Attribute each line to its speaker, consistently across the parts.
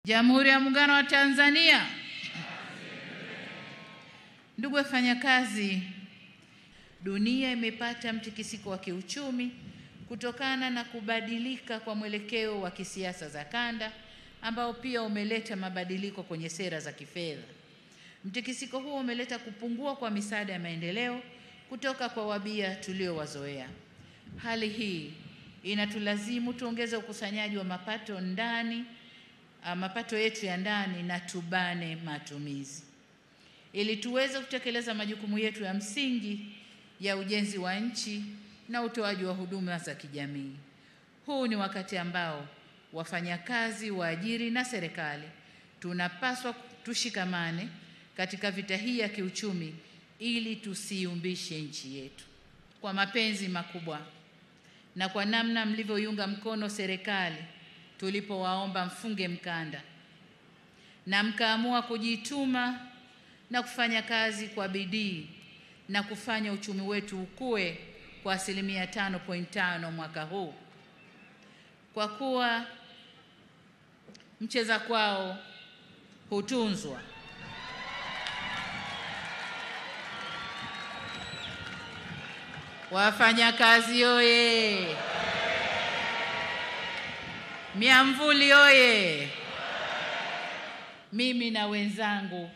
Speaker 1: Jamhuri ya Muungano wa Tanzania. Ndugu wafanyakazi, dunia imepata mtikisiko wa kiuchumi kutokana na kubadilika kwa mwelekeo wa kisiasa za kanda ambao pia umeleta mabadiliko kwenye sera za kifedha. Mtikisiko huo umeleta kupungua kwa misaada ya maendeleo kutoka kwa wabia tuliowazoea. Hali hii inatulazimu tuongeze ukusanyaji wa mapato yetu ya ndani na tubane matumizi ili tuweze kutekeleza majukumu yetu ya msingi ya ujenzi wa nchi na utoaji wa huduma za kijamii. Huu ni wakati ambao wafanyakazi, waajiri na serikali tunapaswa tushikamane katika vita hii ya kiuchumi ili tusiumbishe nchi yetu. Kwa mapenzi makubwa na kwa namna mlivyoiunga mkono serikali tulipowaomba mfunge mkanda na mkaamua kujituma na kufanya kazi kwa bidii na kufanya uchumi wetu ukue kwa 5.5% mwaka huu. Kwa kuwa mcheza kwao hutunzwa, wafanyakazi oye! Miamvuli oye! Mimi na wenzangu,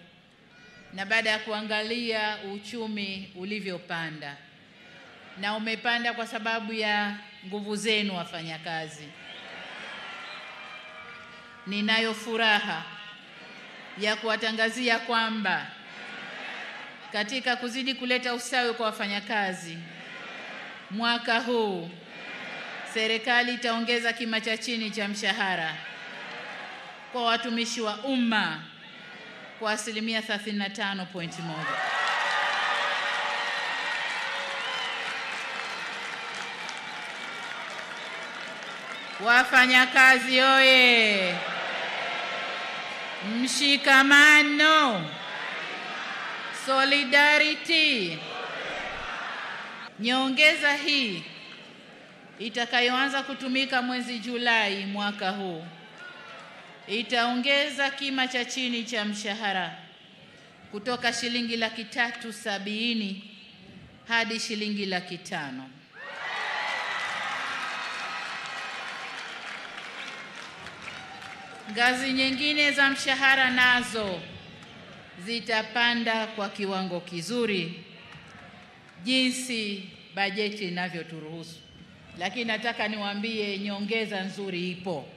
Speaker 1: na baada ya kuangalia uchumi ulivyopanda, na umepanda kwa sababu ya nguvu zenu wafanyakazi, ninayo furaha ya kuwatangazia kwamba katika kuzidi kuleta usawa kwa wafanyakazi, mwaka huu serikali itaongeza kima cha chini cha mshahara kwa watumishi wa umma kwa 35.1%. Wafanyakazi oye! Mshikamano, solidarity. Nyongeza hii itakayoanza kutumika mwezi Julai mwaka huu itaongeza kima cha chini cha mshahara kutoka shilingi 370,000 hadi shilingi 500,000. Ngazi nyingine za mshahara nazo zitapanda kwa kiwango kizuri jinsi bajeti inavyoturuhusu. Lakini nataka niwaambie nyongeza nzuri ipo.